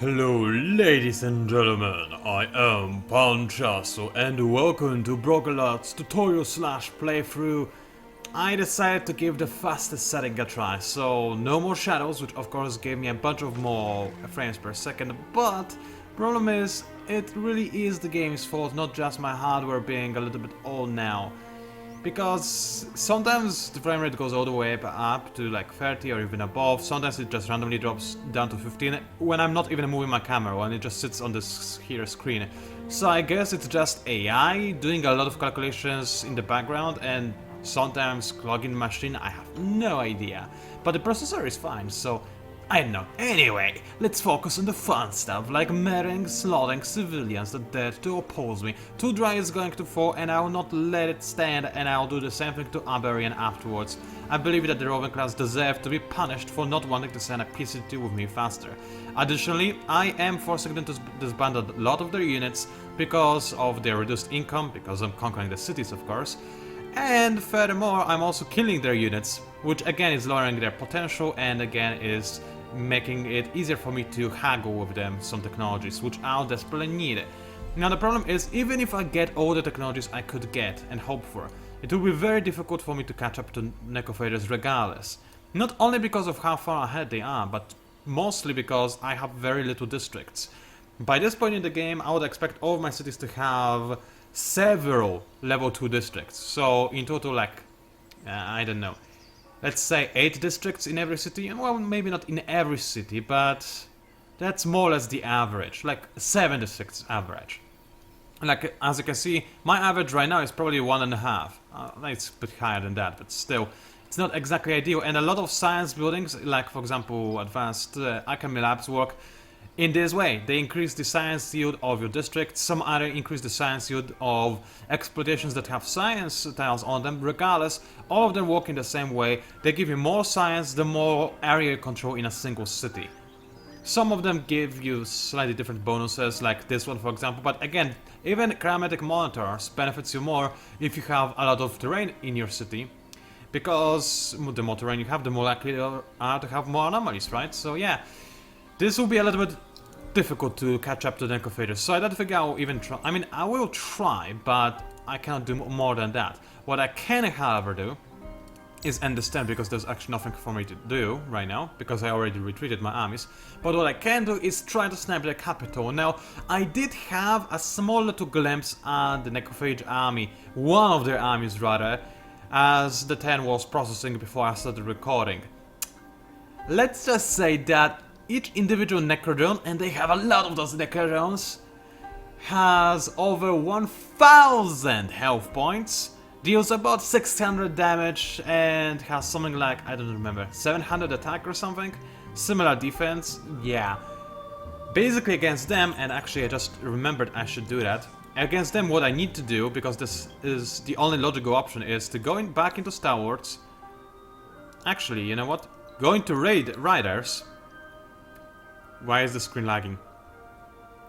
Hello ladies and gentlemen, I am PANCZASU and welcome to Brokelart's tutorial slash playthrough. I decided to give the fastest setting a try, so no more shadows, which of course gave me a bunch of more frames per second, but problem is, it really is the game's fault, not just my hardware being a little bit old now. Because sometimes the frame rate goes all the way up to like 30 or even above, sometimes it just randomly drops down to 15 when I'm not even moving my camera, when it just sits on this here screen. So I guess it's just AI doing a lot of calculations in the background and sometimes clogging the machine, I have no idea. But the processor is fine, so I don't know. Anyway, let's focus on the fun stuff, like murdering, slaughtering civilians that dared to oppose me. Tudra is going to fall and I will not let it stand, and I'll do the same thing to Aberian afterwards. I believe that the roving class deserve to be punished for not wanting to send a PCT with me faster. Additionally, I am forcing them to disband a lot of their units because of their reduced income, because I'm conquering the cities of course. And furthermore, I'm also killing their units, which again is lowering their potential and again is making it easier for me to haggle with them some technologies, which I'll desperately need. Now the problem is, even if I get all the technologies I could get and hope for, it will be very difficult for me to catch up to Necrophages regardless. Not only because of how far ahead they are, but mostly because I have very little districts. By this point in the game, I would expect all of my cities to have several level 2 districts, so in total like, I don't know, let's say 8 districts in every city, and well, maybe not in every city, but that's more or less the average, like 7 districts average. Like, as you can see, my average right now is probably 1.5. It's a bit higher than that, but still, it's not exactly ideal, and a lot of science buildings, like for example advanced alchemy labs work in this way. They increase the science yield of your district, some other increase the science yield of exploitations that have science tiles on them. Regardless, all of them work in the same way. They give you more science the more area you control in a single city. Some of them give you slightly different bonuses, like this one for example, but again, even climatic monitors benefits you more if you have a lot of terrain in your city, because the more terrain you have, the more likely you are to have more anomalies, right? So yeah, this will be a little bit difficult to catch up to the Necrophages, so I don't think I'll even try. I mean, I will try, but I cannot do more than that. What I can, however, do is understand, because there's actually nothing for me to do right now, because I already retreated my armies. But what I can do is try to snipe the capital. Now, I did have a small little glimpse at the Necrophage army, one of their armies rather, as the 10 was processing before I started recording. Let's just say that each individual Necrodrone, and they have a lot of those Necrodrones, has over 1000 health points, deals about 600 damage, and has something like, I don't remember, 700 attack or something? Similar defense, yeah. Basically against them, and actually I just remembered I should do that, against them what I need to do, because this is the only logical option, is to go back into Star Wars. Actually, you know what? Go into Riders. Why is the screen lagging?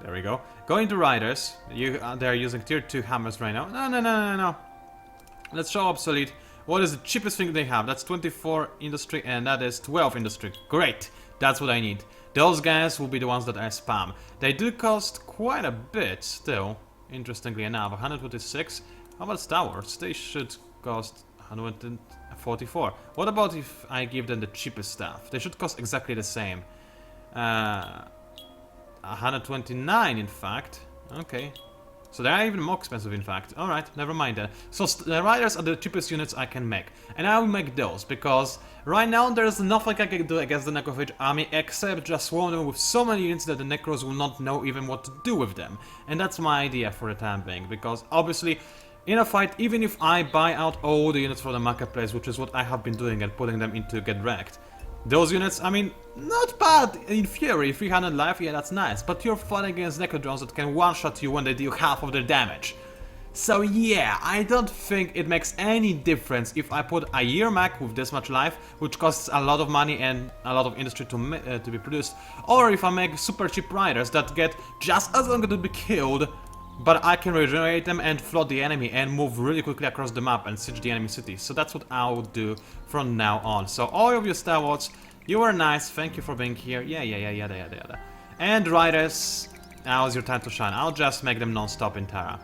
There we go. Go into Riders. They're using tier 2 hammers right now. No. Let's show obsolete. What is the cheapest thing they have? That's 24 industry and that is 12 industry. Great. That's what I need. Those guys will be the ones that I spam. They do cost quite a bit still, interestingly enough. 126. How about Star Wars? They should cost 144. What about if I give them the cheapest stuff? They should cost exactly the same. 129 in fact. Okay, so they are even more expensive in fact. Alright, never mind then. So the riders are the cheapest units I can make, and I will make those because right now there's nothing I can do against the Necrophage army except just swarm them with so many units that the Necros will not know even what to do with them. And that's my idea for the time being, because obviously in a fight, even if I buy out all the units from the marketplace, which is what I have been doing and putting them into get wrecked, those units, I mean, not bad in theory, 300 life, yeah, that's nice, but you're fighting against Necrodrones that can one-shot you when they deal half of their damage. So yeah, I don't think it makes any difference if I put a year Mac with this much life, which costs a lot of money and a lot of industry to be produced, or if I make super cheap riders that get just as long to be killed, but I can regenerate them and flood the enemy and move really quickly across the map and siege the enemy city. So that's what I will do from now on. So all of you Star Wars, you were nice, thank you for being here, yada. And riders, now's your time to shine. I'll just make them non-stop in Terra.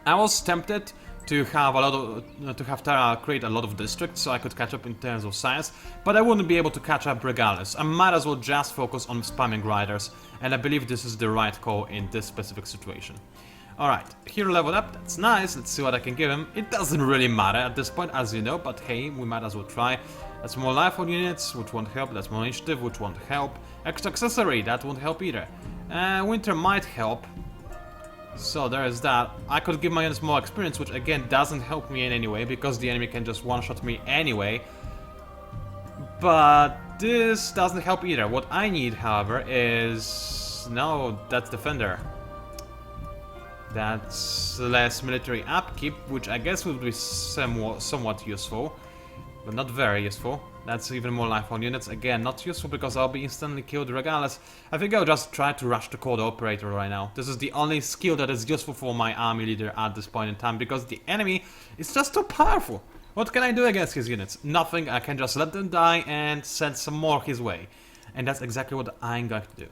I was tempted to have Terra create a lot of districts so I could catch up in terms of science, but I wouldn't be able to catch up regardless. I might as well just focus on spamming riders, and I believe this is the right call in this specific situation. Alright, hero leveled up, that's nice, let's see what I can give him. It doesn't really matter at this point, as you know, but hey, we might as well try. That's more life on units, which won't help, that's more initiative, which won't help. Extra accessory, that won't help either. Winter might help. So there is that. I could give my units more experience, which again doesn't help me in any way, because the enemy can just one-shot me anyway. But this doesn't help either. What I need, however, is... No, that's Defender. That's less military upkeep, which I guess would be somewhat useful, but not very useful. That's even more life on units. Again, not useful because I'll be instantly killed regardless. I think I'll just try to rush the Cold Operator right now. This is the only skill that is useful for my army leader at this point in time, because the enemy is just too powerful. What can I do against his units? Nothing. I can just let them die and send some more his way. And that's exactly what I'm going to do.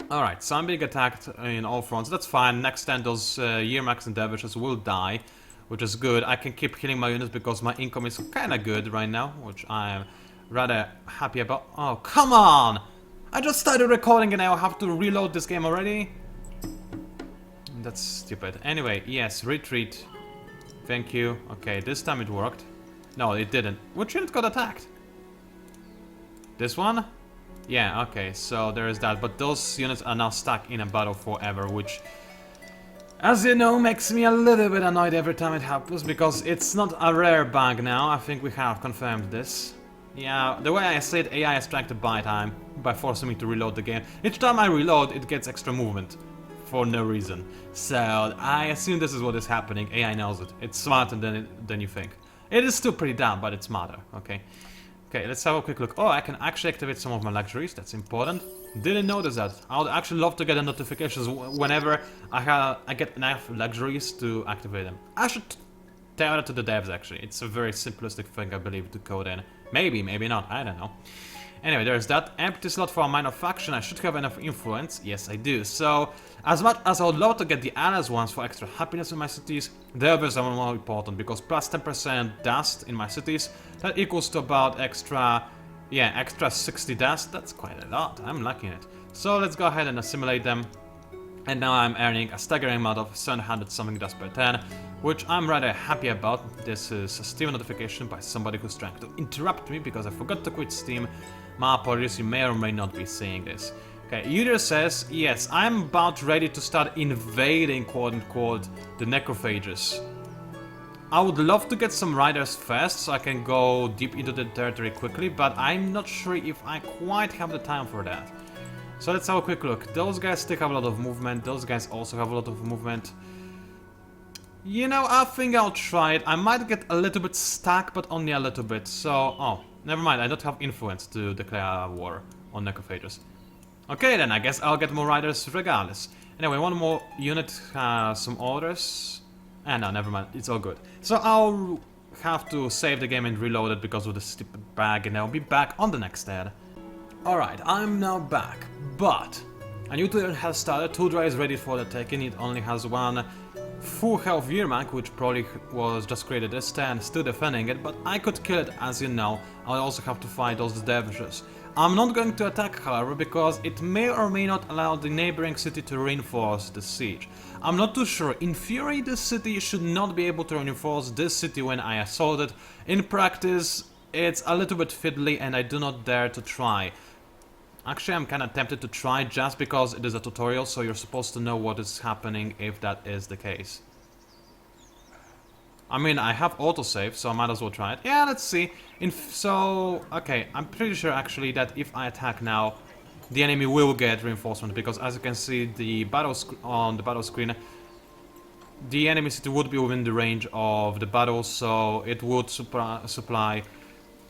Alright, so I'm being attacked in all fronts. That's fine. Next turn those Yermaks and Dervishes will die, which is good. I can keep killing my units because my income is kinda good right now, which I'm rather happy about. Oh, come on! I just started recording and I'll have to reload this game already? That's stupid. Anyway, yes, retreat. Thank you. Okay, this time it worked. No, it didn't. Which unit got attacked? This one? Yeah, okay, so there is that. But those units are now stuck in a battle forever, which... as you know, makes me a little bit annoyed every time it happens, because it's not a rare bug now. I think we have confirmed this. Yeah, the way I say it, AI is trying to buy time by forcing me to reload the game. Each time I reload, it gets extra movement. For no reason. So, I assume this is what is happening. AI knows it. It's smarter than you think. It is still pretty dumb, but it's smarter, okay? Okay, let's have a quick look. Oh, I can actually activate some of my luxuries. That's important. Didn't notice that. I would actually love to get the notifications whenever I get enough luxuries to activate them. I should tell that to the devs, actually. It's a very simplistic thing, I believe, to code in. Maybe, maybe not. I don't know. Anyway, there's that. Empty slot for a minor faction. I should have enough influence. Yes, I do. So, as much as I would love to get the allies ones for extra happiness in my cities, the others are more important, because plus 10% dust in my cities, that equals to about extra 60 dust. That's quite a lot. I'm liking it. So let's go ahead and assimilate them. And now I'm earning a staggering amount of 700 something dust per turn, which I'm rather happy about. This is a Steam notification by somebody who's trying to interrupt me because I forgot to quit Steam. My apologies, you may or may not be seeing this. Okay, Uter says, yes, I'm about ready to start invading, quote-unquote, the Necrophages. I would love to get some riders first, so I can go deep into the territory quickly, but I'm not sure if I quite have the time for that. So let's have a quick look. Those guys still have a lot of movement, those guys also have a lot of movement. You know, I think I'll try it. I might get a little bit stuck, but only a little bit, so... oh, never mind, I don't have influence to declare war on Necrophages. Okay then, I guess I'll get more riders regardless. Anyway, one more unit has some orders. No, never mind, it's all good. So I'll have to save the game and reload it because of the stupid bag, and I'll be back on the next turn. Alright, I'm now back, but a new turn has started. Tundra is ready for the taking. It only has one full health Yermak, which probably was just created this turn, still defending it, but I could kill it, as you know. I'll also have to fight those dervishes. I'm not going to attack, however, because it may or may not allow the neighboring city to reinforce the siege. I'm not too sure. In theory, this city should not be able to reinforce this city when I assault it. In practice, it's a little bit fiddly and I do not dare to try. Actually, I'm kinda tempted to try just because it is a tutorial, so you're supposed to know what is happening if that is the case. I mean, I have autosave, so I might as well try it. Yeah, let's see. Okay, I'm pretty sure actually that if I attack now, the enemy will get reinforcement, because as you can see on the battle screen, the enemy city would be within the range of the battle, so it would supply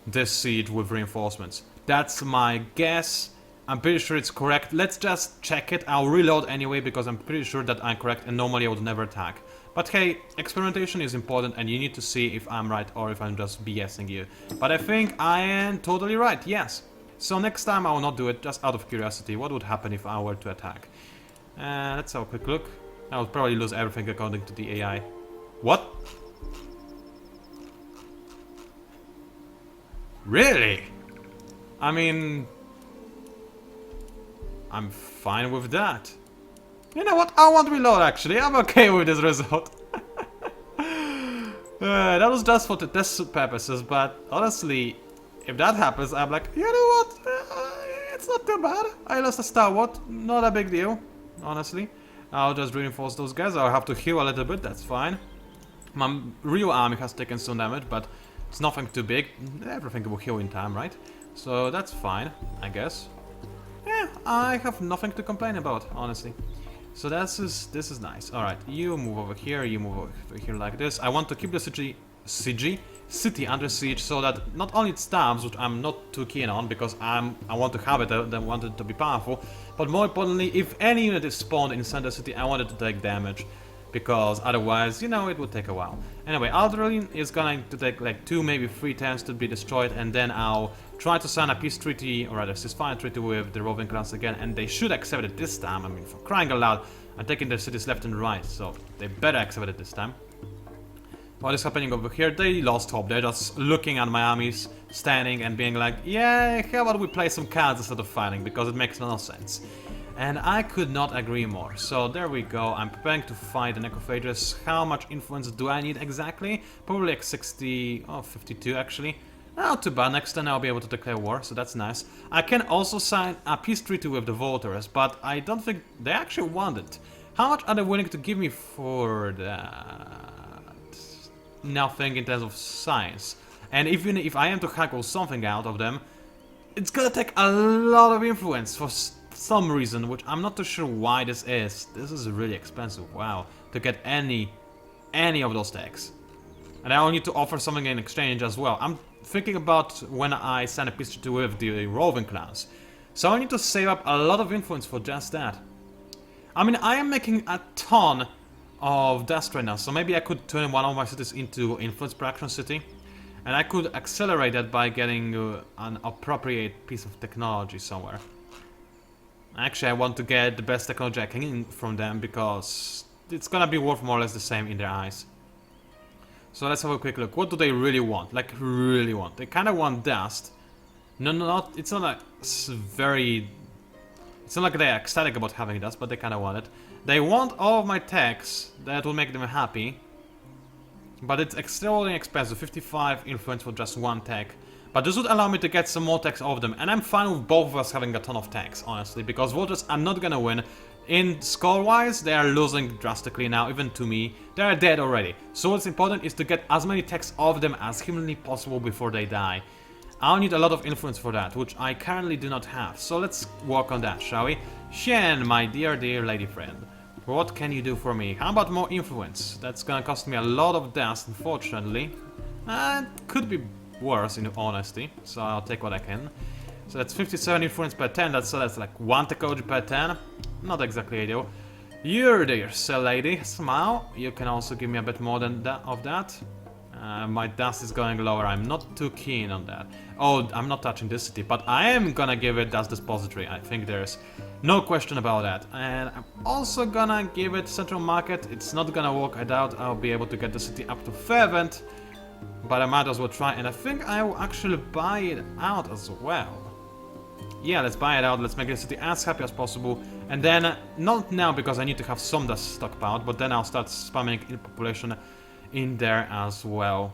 this siege with reinforcements. That's my guess. I'm pretty sure it's correct. Let's just check it. I'll reload anyway because I'm pretty sure that I'm correct and normally I would never attack. But hey, experimentation is important and you need to see if I'm right or if I'm just BSing you. But I think I am totally right, yes. So next time I will not do it, just out of curiosity. What would happen if I were to attack? Let's have a quick look. I would probably lose everything according to the AI. What? Really? I mean... I'm fine with that. You know what? I won't reload actually. I'm okay with this result. That was just for the test purposes, but honestly, if that happens, I'm like, you know what? It's not too bad. I lost a stalwart. Not a big deal, honestly. I'll just reinforce those guys. I'll have to heal a little bit. That's fine. My real army has taken some damage, but it's nothing too big. Everything will heal in time, right? So that's fine, I guess. Yeah, I have nothing to complain about, honestly. So this is nice. Alright, you move over here, you move over here like this. I want to keep the city under siege so that not only it stabs, which I'm not too keen on because I want to have it, I want it to be powerful, but more importantly, if any unit is spawned in center city, I want it to take damage. Because otherwise, you know, it would take a while. Anyway, Alderaan is going to take like 2, maybe 3 turns to be destroyed, and then I'll try to sign a peace treaty, or rather ceasefire treaty with the roving clans again, and they should accept it this time. I mean, for crying out loud, I'm taking their cities left and right, so they better accept it this time. What is happening over here? They lost hope. They're just looking at my armies, standing and being like, yeah, how about we play some cards instead of fighting, because it makes no sense. And I could not agree more. So there we go. I'm preparing to fight the Necrophages. How much influence do I need exactly? Probably like 60... oh, 52 actually. Not too bad. Next turn I'll be able to declare war, so that's nice. I can also sign a peace treaty with the Voters, but I don't think they actually want it. How much are they willing to give me for that? Nothing in terms of science. And even if I am to haggle something out of them, it's gonna take a lot of influence for some reason, which I'm not too sure why this is. This is really expensive, wow, to get any of those tags. And I'll need to offer something in exchange as well. I'm thinking about when I sign a peace treaty with the roving clans. So I need to save up a lot of influence for just that. I mean, I am making a ton of dust right now, so maybe I could turn one of my cities into influence production city. And I could accelerate that by getting an appropriate piece of technology somewhere. Actually, I want to get the best technology I can from them because it's gonna be worth more or less the same in their eyes. So let's have a quick look. What do they really want? Like, really want? They kind of want dust. No, it's not like very... It's not like they're ecstatic about having dust, but they kind of want it. They want all of my techs. That will make them happy. But it's extraordinarily expensive. 55 influence for just 1 tech. But this would allow me to get some more techs of them, and I'm fine with both of us having a ton of techs, honestly, because Voters are not gonna win. In score-wise, they are losing drastically now, even to me. They are dead already. So what's important is to get as many techs of them as humanly possible before they die. I'll need a lot of influence for that, which I currently do not have. So let's work on that, shall we? Shen, my dear lady friend. What can you do for me? How about more influence? That's gonna cost me a lot of dust, unfortunately. It could be worse, in honesty, so I'll take what I can. So that's 57 influence per 10, that's like 1 technology per 10. Not exactly ideal. You're dear lady, smile. You can also give me a bit more than that of that. My dust is going lower, I'm not too keen on that. Oh, I'm not touching this city, but I am gonna give it dust depository. I think there's no question about that. And I'm also gonna give it central market. It's not gonna work, I doubt I'll be able to get the city up to fervent. But I might as well try, and I think I will actually buy it out as well. Yeah, let's buy it out, let's make the city as happy as possible. And then, not now because I need to have some dust stockpiled, but then I'll start spamming in population in there as well.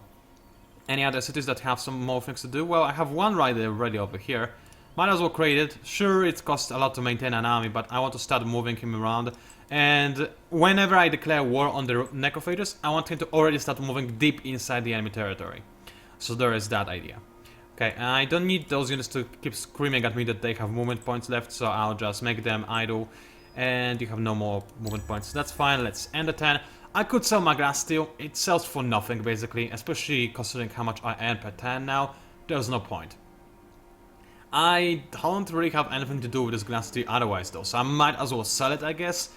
Any other cities that have some more things to do? Well, I have one right there ready over here. Might as well create it. Sure, it costs a lot to maintain an army, but I want to start moving him around. And whenever I declare war on the Necrophages, I want him to already start moving deep inside the enemy territory. So there is that idea. Okay, I don't need those units to keep screaming at me that they have movement points left, so I'll just make them idle. And you have no more movement points. That's fine, let's end the turn. I could sell my glass steel. It sells for nothing, basically, especially considering how much I earn per turn now. There's no point. I don't really have anything to do with this glass steel otherwise, though, so I might as well sell it, I guess.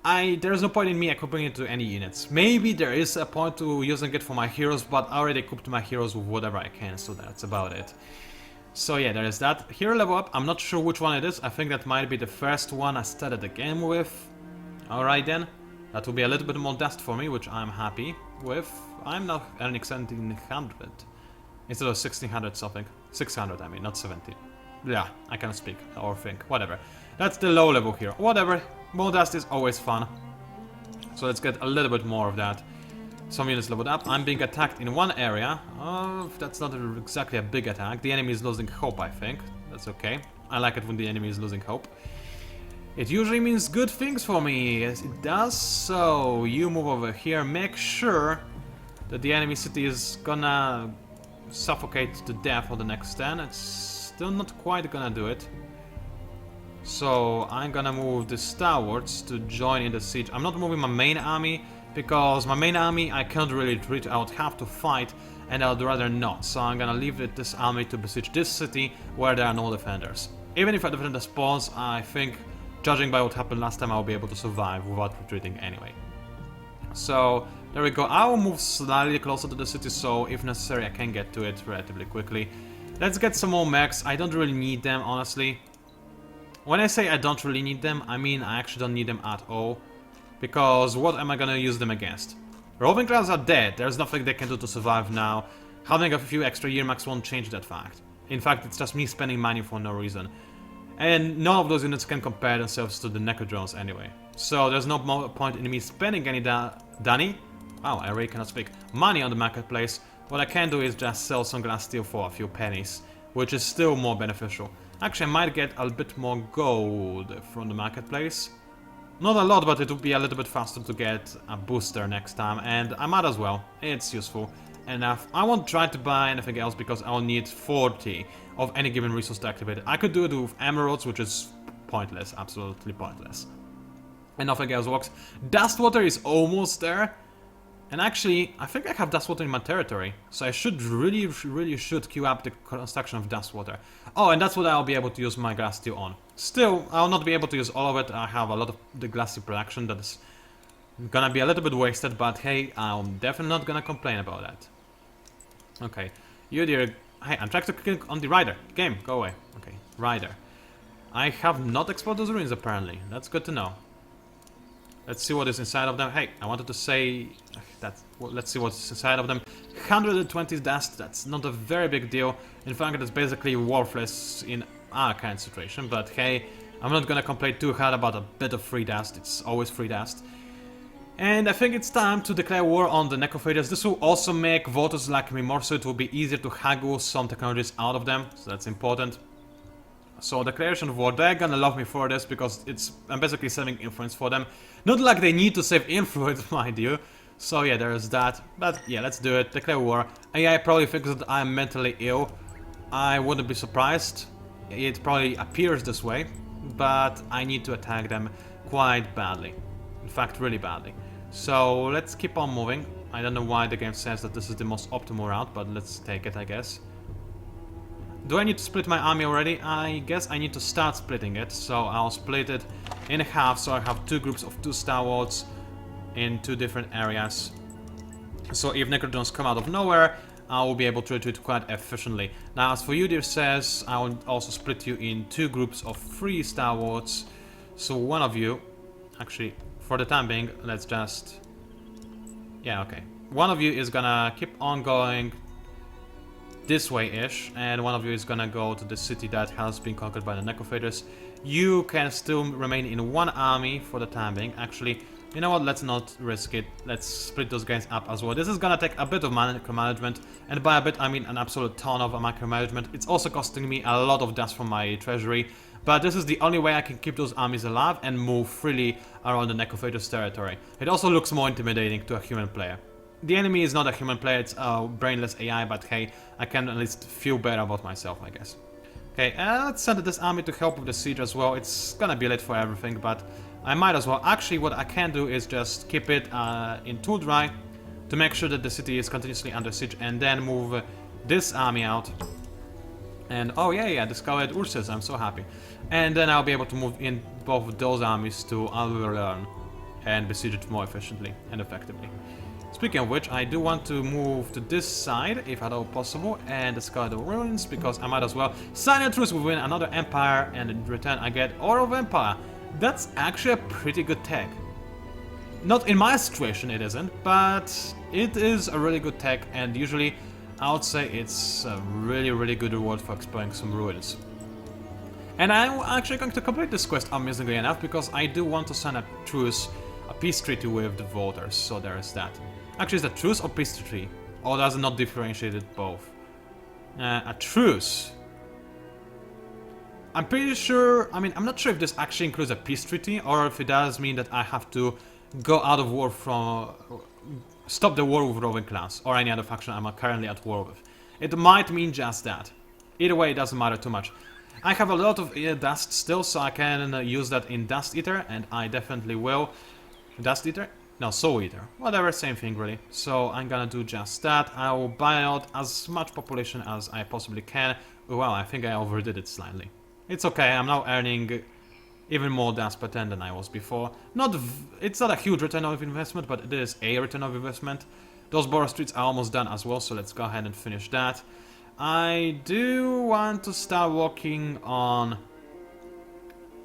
There's no point in me equipping it to any units. Maybe there is a point to using it for my heroes, but I already equipped my heroes with whatever I can, so that's about it. So yeah, there is that. Hero level up, I'm not sure which one it is. I think that might be the first one I started the game with. Alright then. That will be a little bit more dust for me, which I'm happy with. I'm now earning 1700 instead of 1600 something. 600 I mean, not 70. Yeah, I cannot speak or think, whatever. That's the low level hero. Whatever, more dust is always fun. So let's get a little bit more of that. Some units leveled up. I'm being attacked in one area. That's not exactly a big attack. The enemy is losing hope, I think. That's okay. I like it when the enemy is losing hope. It usually means good things for me. Yes, it does. So, you move over here. Make sure that the enemy city is gonna suffocate to death on the next turn. It's still not quite gonna do it. So, I'm gonna move the stalwarts to join in the siege. I'm not moving my main army, because my main army I can't really retreat. I would have to fight, and I would rather not. So I'm gonna leave this army to besiege this city where there are no defenders. Even if a defender spawns, I think, judging by what happened last time, I'll be able to survive without retreating anyway. So there we go. I'll move slightly closer to the city, so if necessary I can get to it relatively quickly. Let's get some more mechs. I don't really need them, honestly. When I say I don't really need them, I mean I actually don't need them at all. Because what am I gonna use them against? Roving clans are dead, there's nothing they can do to survive now. Having a few extra year max won't change that fact. In fact, it's just me spending money for no reason. And none of those units can compare themselves to the Necrodrones anyway. So there's no point in me spending any wow, I really cannot speak. Money on the marketplace. What I can do is just sell some glass steel for a few pennies, which is still more beneficial. Actually, I might get a bit more gold from the marketplace. Not a lot, but it would be a little bit faster to get a booster next time, and I might as well. It's useful enough. I won't try to buy anything else because I'll need 40 of any given resource to activate it. I could do it with emeralds, which is pointless, absolutely pointless. And nothing else works. Dustwater is almost there. And actually, I think I have Dustwater in my territory, so I should really should queue up the construction of Dustwater. Oh, and that's what I'll be able to use my glass steel on. Still, I'll not be able to use all of it. I have a lot of the glass steel production that is gonna be a little bit wasted, but hey, I'm definitely not gonna complain about that. Okay, you dear... Hey, I'm trying to click on the rider. Game, go away. Okay, rider. I have not explored those ruins apparently. That's good to know. Let's see what is inside of them. Hey, I wanted to say that. Well, let's see what's inside of them. 120 dust. That's not a very big deal. In fact, it's basically worthless in our kind of situation. But hey, I'm not gonna complain too hard about a bit of free dust. It's always free dust. And I think it's time to declare war on the Necrophages. This will also make voters like me more, so it will be easier to haggle some technologies out of them. So that's important. So declaration of war, they're gonna love me for this because I'm basically saving influence for them. Not like they need to save influence, mind you. So yeah, there's that. But yeah, let's do it. Declare war. AI probably thinks that I'm mentally ill. I wouldn't be surprised. It probably appears this way. But I need to attack them quite badly. In fact, really badly. So let's keep on moving. I don't know why the game says that this is the most optimal route, but let's take it, I guess. Do I need to split my army already? I guess I need to start splitting it, so I'll split it in half, so I have two groups of 2 stalwarts in 2 different areas. So if Necrodrones come out of nowhere, I will be able to retreat quite efficiently. Now as for you, dear says, I will also split you in 2 groups of 3 stalwarts. So one of you, actually, for the time being, let's just... Yeah, okay. One of you is gonna keep on going this way-ish, and one of you is gonna go to the city that has been conquered by the Necrophages. You can still remain in one army for the time being. Actually, you know what, let's not risk it. Let's split those guys up as well. This is gonna take a bit of micromanagement, and by a bit I mean an absolute ton of micromanagement. It's also costing me a lot of dust from my treasury, but this is the only way I can keep those armies alive and move freely around the Necrophages territory. It also looks more intimidating to a human player. The enemy is not a human player, it's a brainless AI, but hey, I can at least feel better about myself, I guess. Okay, let's send this army to help with the siege as well. It's gonna be late for everything, but I might as well. Actually, what I can do is just keep it in tool dry to make sure that the city is continuously under siege, and then move this army out. And oh yeah, discovered Ursus, I'm so happy. And then I'll be able to move in both of those armies to Alverlearn and besiege it more efficiently and effectively. Speaking of which, I do want to move to this side, if at all possible, and discard the ruins, because I might as well sign a truce within another empire, and in return I get Order of Empire. That's actually a pretty good tech. Not in my situation it isn't, but it is a really good tech, and usually I would say it's a really good reward for exploring some ruins. And I'm actually going to complete this quest amazingly enough, because I do want to sign a truce, a peace treaty with the voters, so there is that. Actually, is it a truce or peace treaty? Or does it not differentiate it both? A truce. I'm pretty sure, I mean, I'm not sure if this actually includes a peace treaty, or if it does mean that I have to go out of war from... stop the war with roving clans, or any other faction I'm currently at war with. It might mean just that. Either way, it doesn't matter too much. I have a lot of dust still, so I can use that in Dust Eater, and I definitely will. Dust Eater? No, Soul Eater. Whatever, same thing really. So I'm gonna do just that. I will buy out as much population as I possibly can. Well, I think I overdid it slightly. It's okay, I'm now earning even more dust per turn than I was before. It's not a huge return of investment, but it is a return of investment. Those Borough Streets are almost done as well, so let's go ahead and finish that. I do want to start working on...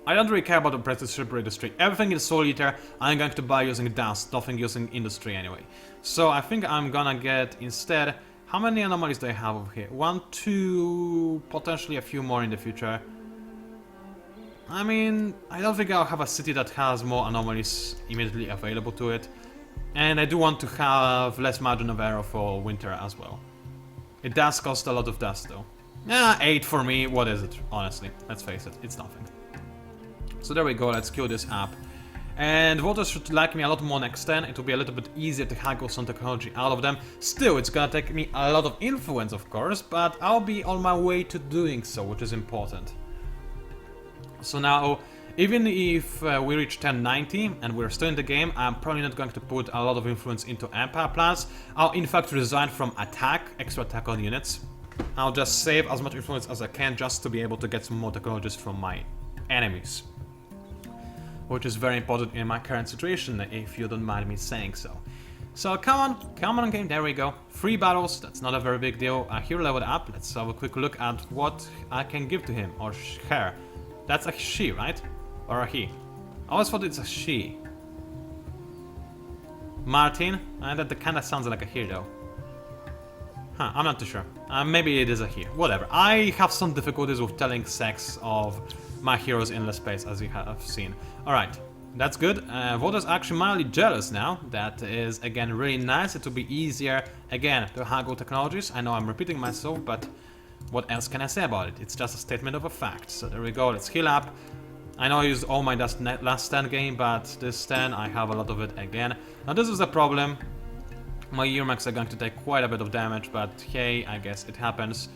I don't really care about the apprenticeship industry. Everything in Soul Eater I'm going to buy using dust, nothing using industry anyway. So I think I'm gonna get instead... How many anomalies do I have over here? 1, 2... potentially a few more in the future. I mean, I don't think I'll have a city that has more anomalies immediately available to it. And I do want to have less margin of error for winter as well. It does cost a lot of dust though. 8 for me, what is it? Honestly, let's face it, it's nothing. So there we go, let's kill this app. And voters should like me a lot more next turn. It will be a little bit easier to haggle some technology out of them. Still, it's gonna take me a lot of influence, of course, but I'll be on my way to doing so, which is important. So now, even if we reach 1090 and we're still in the game, I'm probably not going to put a lot of influence into Empire plans. I'll in fact resign from attack, extra attack on units. I'll just save as much influence as I can just to be able to get some more technologies from my enemies. Which is very important in my current situation, if you don't mind me saying so. So come on game, there we go. 3 battles, that's not a very big deal. Hero leveled up, let's have a quick look at what I can give to him, or her. That's a she, right? Or a he? I always thought it's a she. Martin? That kinda sounds like a he though. Huh, I'm not too sure. Maybe it is a he. Whatever. I have some difficulties with telling sex of my heroes in the space, as you have seen. Alright, that's good. Voters are actually mildly jealous now. That is, again, really nice. It will be easier, again, to haggle technologies. I know I'm repeating myself, but what else can I say about it? It's just a statement of a fact. So there we go, let's heal up. I know I used all my dust last stand game, but this turn I have a lot of it again. Now this is a problem. My Earmax are going to take quite a bit of damage, but hey, I guess it happens.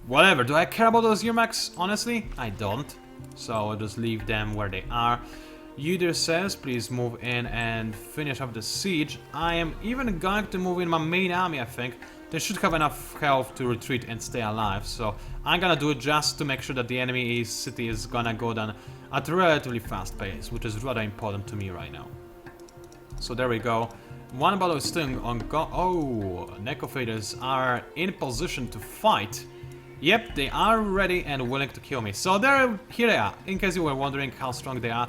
Whatever, do I care about those Earmax? Honestly, I don't. So I'll just leave them where they are. Uder says, please move in and finish up the siege. I am even going to move in my main army, I think. They should have enough health to retreat and stay alive, so I'm gonna do it just to make sure that the enemy city is gonna go down at a relatively fast pace, which is rather important to me right now. So there we go. One battle is still on go- Oh, Necrophages are in position to fight. Yep, they are ready and willing to kill me. So here they are, in case you were wondering how strong they are.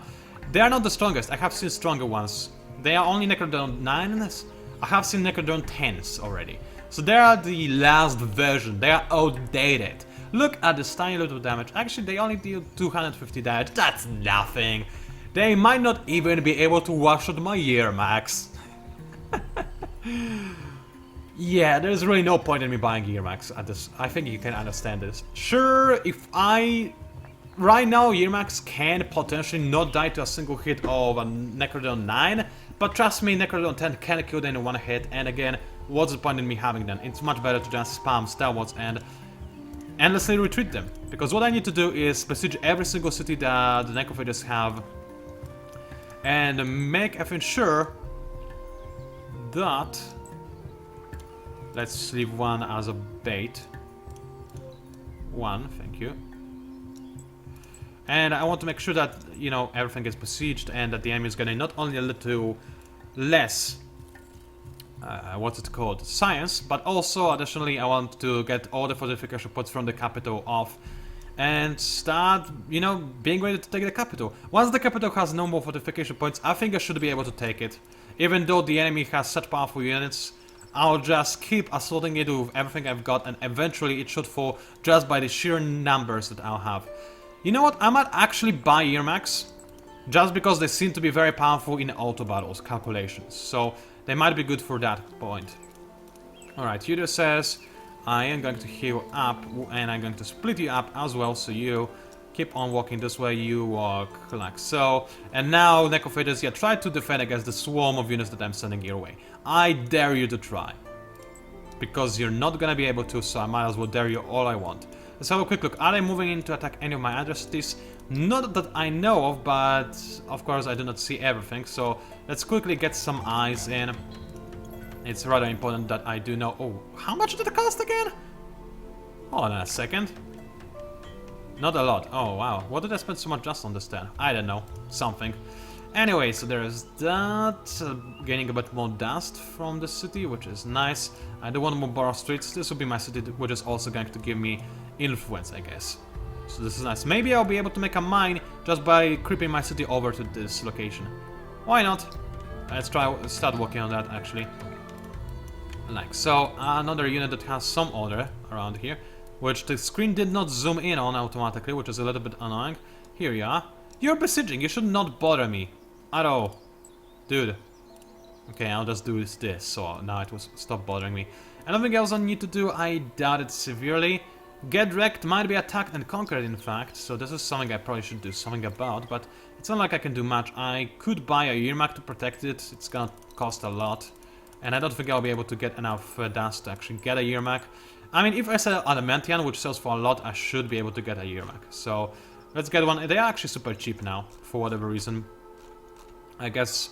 They are not the strongest, I have seen stronger ones. They are only Necrodon 9s, I have seen Necrodon 10s already. So they are the last version, they are outdated. Look at this tiny little damage, actually they only deal 250 damage, that's nothing. They might not even be able to wash out my year max. Yeah, there's really no point in me buying Yearmax at this. I think you can understand this. Sure, if right now Yearmax can potentially not die to a single hit of a Necrodon 9, but trust me, Necrodon 10 can kill them in one hit, and again, what's the point in me having them? It's much better to just spam Stalwarts and endlessly retreat them. Because what I need to do is besiege every single city that the Necrophages have, and make everything sure that... Let's leave one as a bait. One, thank you. And I want to make sure that, you know, everything is besieged and that the enemy is getting not only a little less what's it called? Science, but also additionally I want to get all the fortification points from the capital off and start, you know, being ready to take the capital. Once the capital has no more fortification points, I think I should be able to take it. Even though the enemy has such powerful units, I'll just keep assaulting it with everything I've got, and eventually it should fall just by the sheer numbers that I'll have. You know what, I might actually buy Earmax, just because they seem to be very powerful in auto battles calculations, so they might be good for that point. Alright, Yuda says, I am going to heal up, and I'm going to split you up as well, so you keep on walking this way, you walk like so. And now, Necrophages, yeah, try to defend against the swarm of units that I'm sending your way. I dare you to try. Because you're not gonna be able to, so I might as well dare you all I want. Let's have a quick look. Are they moving in to attack any of my other cities? Not that I know of, but of course I do not see everything, so let's quickly get some eyes in. It's rather important that I do know... Oh, how much did it cost again? Hold on a second. Not a lot. Oh, wow. What did I spend so much just on this then? I don't know. Something. Anyway, so there is that. Gaining a bit more dust from the city, which is nice. I do want more borrow streets. This will be my city, which is also going to give me influence, I guess. So this is nice. Maybe I'll be able to make a mine just by creeping my city over to this location. Why not? Let's start working on that, actually. Like so. Another unit that has some order around here, which the screen did not zoom in on automatically, which is a little bit annoying. Here you are. You're besieging. You should not bother me at all. Dude. Okay, I'll just do this. So now it was stop bothering me. Anything else I need to do? I doubt it severely. Get wrecked might be attacked and conquered, in fact. So this is something I probably should do something about. But it's not like I can do much. I could buy a Yermak to protect it. It's gonna cost a lot. And I don't think I'll be able to get enough dust to actually get a Yermak. I mean, if I sell Adamantium, which sells for a lot, I should be able to get a Yermak. So let's get one. They are actually super cheap now, for whatever reason. I guess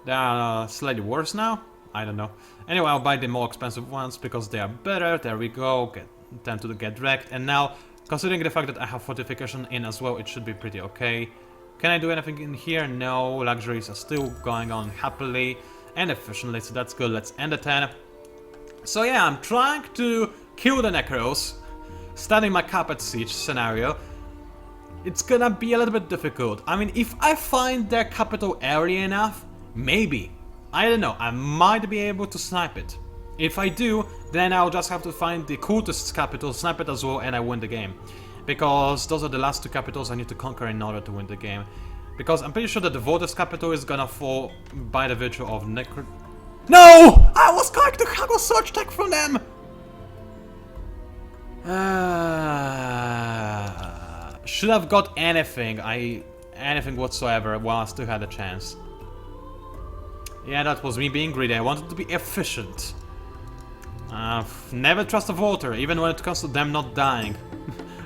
they are slightly worse now. I don't know. Anyway, I'll buy the more expensive ones because they are better. There we go. Tend to get wrecked. And now, considering the fact that I have fortification in as well, it should be pretty okay. Can I do anything in here? No. Luxuries are still going on happily and efficiently, so that's good. Let's end the turn. So yeah, I'm trying to kill the Necros, starting my carpet siege scenario. It's gonna be a little bit difficult. I mean, if I find their capital early enough, maybe. I don't know, I might be able to snipe it. If I do, then I'll just have to find the cultist's capital, snipe it as well, and I win the game. Because those are the last two capitals I need to conquer in order to win the game. Because I'm pretty sure that the voters' capital is gonna fall by the virtue of No! I was going to have a search tech from them! Should have got anything. Anything whatsoever while I still had a chance. Yeah, that was me being greedy. I wanted to be efficient. Never trust a voter, even when it comes to them not dying.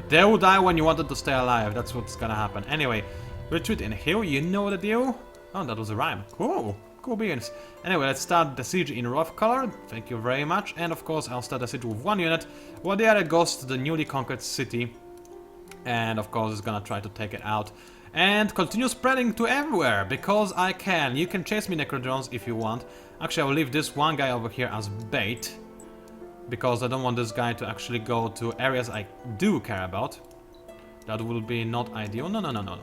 They will die when you wanted to stay alive. That's what's gonna happen. Anyway, retreat in here. You know the deal. Oh, that was a rhyme. Cool. Cool beans. Anyway, let's start the siege in rough color. Thank you very much. And of course, I'll start the siege with one unit, while the other goes to the newly conquered city. And of course, it's gonna try to take it out. And continue spreading to everywhere, because I can. You can chase me, Necrodrones, if you want. Actually, I'll leave this one guy over here as bait, because I don't want this guy to actually go to areas I do care about. That will be not ideal. No.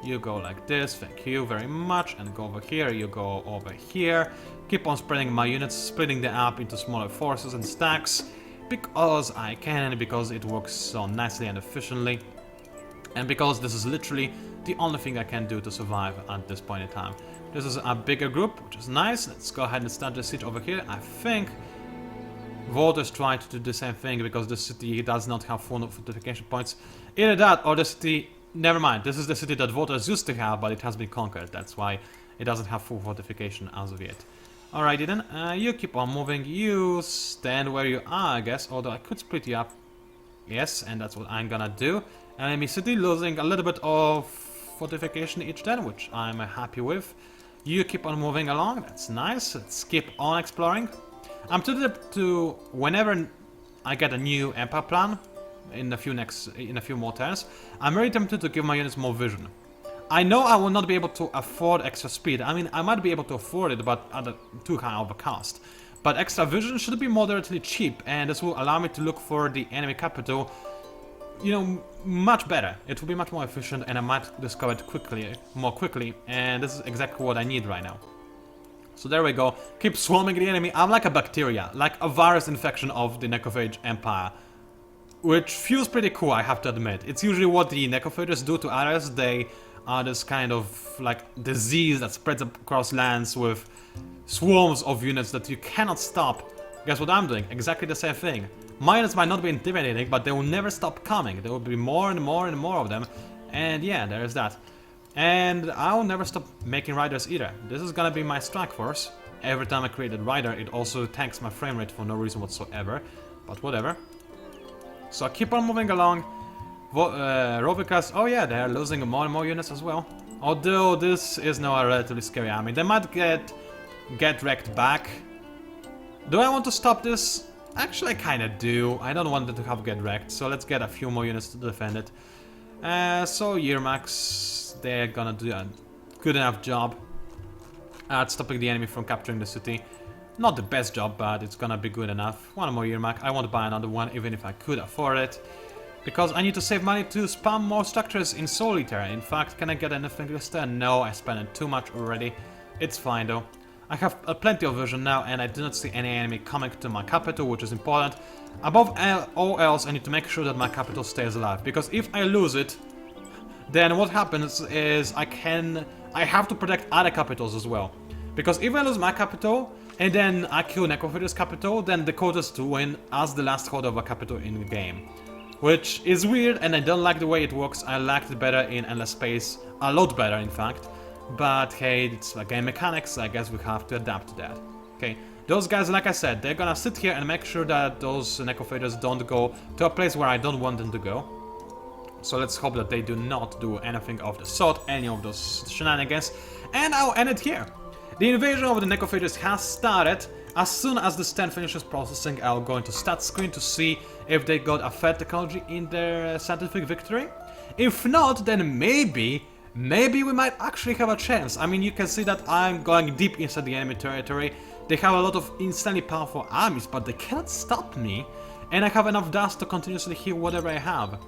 You go like this, thank you very much, and go over here, you go over here. Keep on spreading my units, splitting them up into smaller forces and stacks, because I can, because it works so nicely and efficiently. And because this is literally the only thing I can do to survive at this point in time. This is a bigger group, which is nice. Let's go ahead and start the siege over here. I think voters tried to do the same thing, because the city does not have full fortification points. Either that, or the city... Never mind, this is the city that voters used to have, but it has been conquered. That's why it doesn't have full fortification as of yet. Alrighty then, you keep on moving. You stand where you are, I guess, although I could split you up. Yes, and that's what I'm gonna do. Enemy city losing a little bit of fortification each turn, which I'm happy with. You keep on moving along, that's nice. Let's keep on exploring. I'm tempted to, whenever I get a new empire plan, in a few more turns, I'm very tempted to give my units more vision. I know I will not be able to afford extra speed. I mean, I might be able to afford it, but at too high of a cost. but extra vision should be moderately cheap, and this will allow me to look for the enemy capital, you know, much better. It will be much more efficient, and I might discover it more quickly, and this is exactly what I need right now. So there we go. Keep swarming the enemy. I'm like a bacteria, like a virus infection of the Necrophage Empire, which feels pretty cool, I have to admit. It's usually what the Necrophages do to others. They are this kind of like disease that spreads across lands with swarms of units that you cannot stop. Guess what I'm doing? Exactly the same thing. My units might not be intimidating, but they will never stop coming. There will be more and more and more of them. And yeah, there is that. And I'll never stop making riders either. This is gonna be my strike force. Every time I create a rider, it also tanks my frame rate for no reason whatsoever. But whatever. So I keep on moving along. Rovikas, oh yeah, they're losing more and more units as well. Although this is now a relatively scary army. They might get wrecked back. Do I want to stop this? Actually, I kinda do. I don't want them to have get wrecked, so let's get a few more units to defend it. So Yermax, they're gonna do a good enough job at stopping the enemy from capturing the city. Not the best job, but it's gonna be good enough. One more Yermak. I won't buy another one, even if I could afford it, because I need to save money to spam more structures in Solitaire. In fact, can I get anything this turn? No, I spent it too much already. It's fine though. I have plenty of vision now, and I do not see any enemy coming to my capital, which is important. Above all else, I need to make sure that my capital stays alive, because if I lose it, then what happens is I have to protect other capitals as well. Because if I lose my capital, and then I kill Necrophages' capital, then the code is to win as the last holder of a capital in the game. Which is weird, and I don't like the way it works. I liked it better in Endless Space, a lot better in fact. But hey, it's like game mechanics, so I guess we have to adapt to that. Okay, those guys, like I said, they're gonna sit here and make sure that those Necrophages don't go to a place where I don't want them to go. So let's hope that they do not do anything of the sort, any of those shenanigans. And I'll end it here. The invasion of the Necrophages has started. As soon as the stand finishes processing, I'll go into stat screen to see if they got a fair technology in their scientific victory. If not, then maybe we might actually have a chance. I mean, you can see that I'm going deep inside the enemy territory. They have a lot of insanely powerful armies, but they cannot stop me. And I have enough dust to continuously heal whatever I have.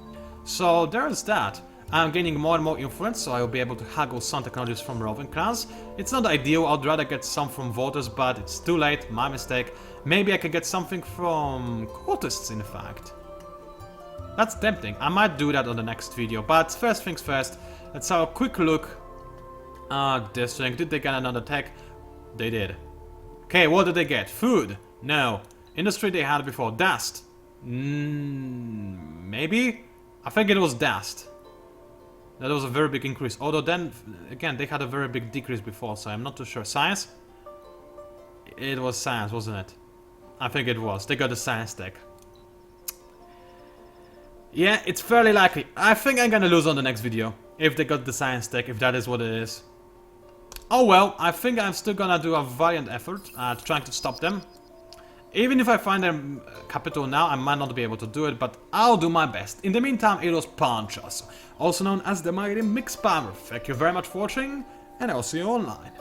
So there's that. I'm gaining more and more influence, so I'll be able to haggle some technologies from Roving class. It's not ideal, I'd rather get some from voters, but it's too late, my mistake. Maybe I can get something from cultists, in fact. That's tempting, I might do that on the next video, but first things first, let's have a quick look at this thing. Did they get another tech? They did. Okay, what did they get? Food? No. Industry they had before. Dust? Maybe? I think it was dust. That was a very big increase. Although then, again, they had a very big decrease before, so I'm not too sure. Science? It was science, wasn't it? I think it was. They got the science tech. Yeah, it's fairly likely. I think I'm gonna lose on the next video. If they got the science tech, if that is what it is. Oh well, I think I'm still gonna do a valiant effort at trying to stop them. Even if I find their capital now, I might not be able to do it, but I'll do my best. In the meantime, it was PANCZASU, also known as the Mighty Mixed Power. Thank you very much for watching, and I'll see you online.